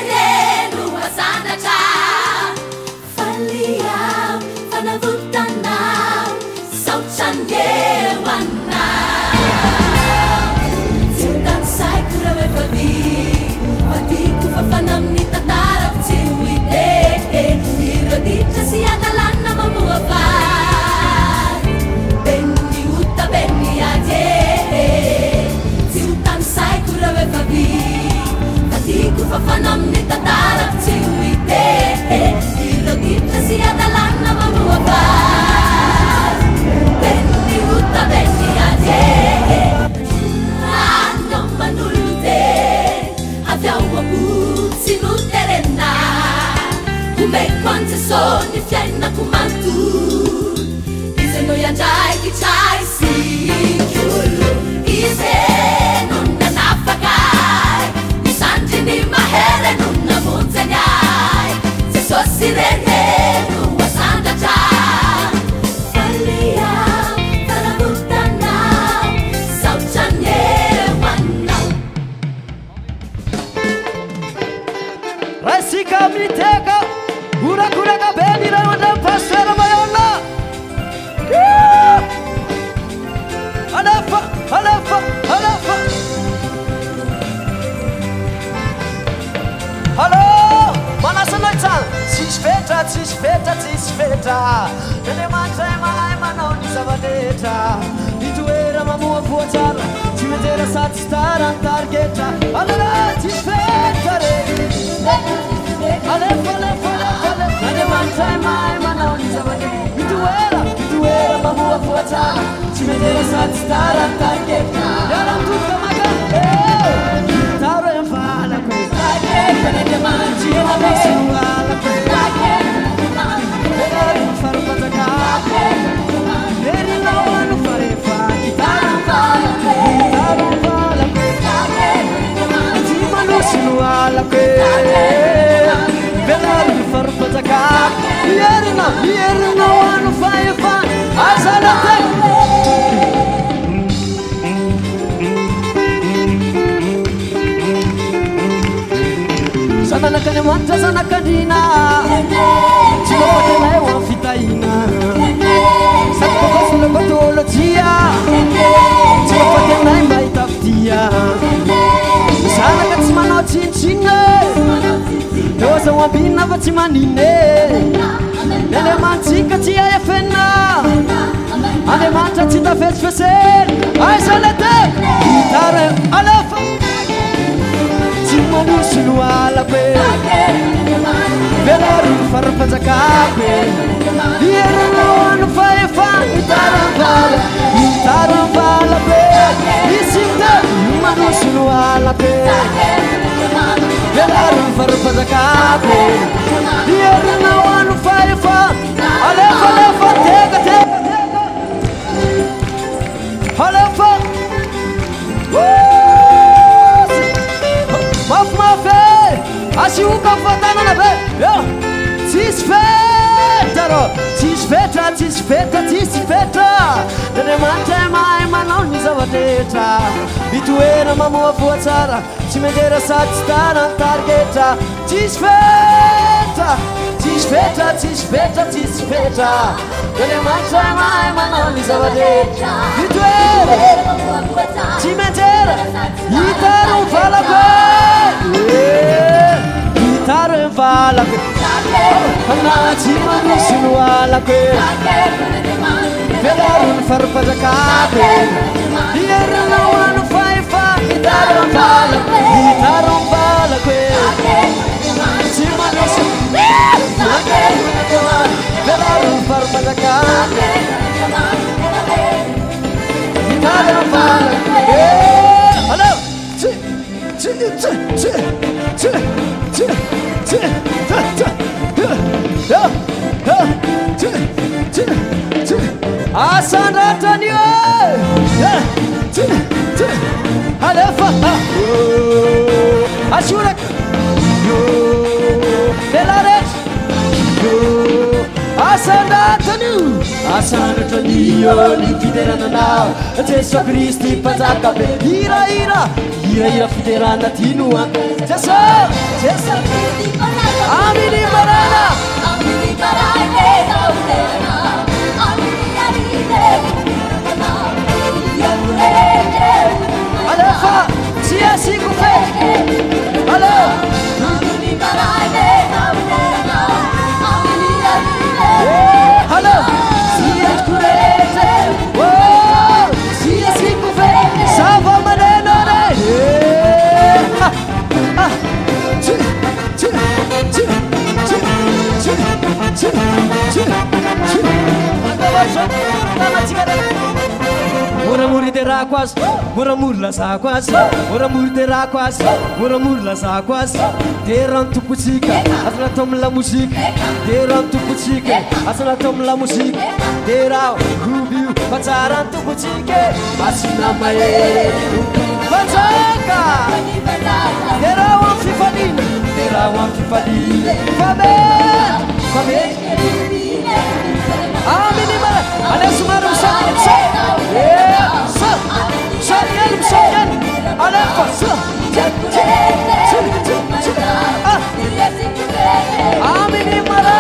sereno asanatra faliam fanavutanao sauchanyewanao Cintan sai kurawevavi Vatiku fafanamni tatarak ciwide Iroditra siadalanna mamuavar Benni uta benni aje Cintan sai kurawevavi Vatiku fafanamni tatarak ciwide Iroditra siadalanna mamuavar Benni uta benni aje Andong manulute Abbiamo puzzi nuterena Come quante sogni fienna kumantu Ise noi andai chi c'hai si chiullo Ise non nafakai Ni sanji ni mahere non namonzegnai Se so sirene non wasanda già Fallia Tarabutana Sauchanye Wanau Rasika miteka Ura beni na wanda pasera mayona Halafa Hallo Manasanoitan Cisfeta Nene manjema aima noni savadeta Ituera mamua fuatara Cimetera satistara targeta Alala Cisfeta re Alefa Nene manjema aima noni savadeta Ituera mamua fuatara Cimetera satistara targeta Yaram tuka maga Taro enfala questa Nene manjema aima Faro patacare Neri no hanno fare fatti Taron vala Ti malusino alla que Velaro di faro patacare Ieri no hanno fare fatti Asalate Sana nakane manta sana kadina Cuma pakai lewat fitaina Satu kos lembatologia Cuma pakai naik bayi taftia Sana kat semana cincine Dosa wabina bacimanine Nele mancika cia ya fena Ane manta cita fes-fesen Ay salate Gitare alefa Manusul wala pe Velaro farpazakape Diero no anu faifa Itaram vala pe Isimta manusul wala pe Velaro farpazakape Diero no anu faifa Alefa tega Alefa Asiuka fatana na be yo Cisfeta Dene mante mai manoni zavateta Ituera mamua fuatsara Cimedera satistara targeta Cisfeta Dene mante mai manoni zavateta Ituera Cimedera Itaru fala be Taro vala que Hanachi manusinu ala que Velarun farpazakape Diera no anu faifa Taro vala que Chimanusinu Velarun farpazakape Taro vala que Hello Asanratani Halefa Ashurak Delaret Asanratani Asanratani Fiterana now Jesu Christi Pazakabe Ira Fiterana Tinua Jesu terako azy moramora lazako azy moramora terako azy moramora lazako azy de rano tompotsika asa natao amin'ny lamozika de rano tompotsika asa natao amin'ny lamozika de raha groove io fa tsara ny tompotsika masina mahery fanjaka de raha ho amin'ny fifaliana de raha ho amin'ny fifaliana famely minimala ale somary misakeny ale fa minimala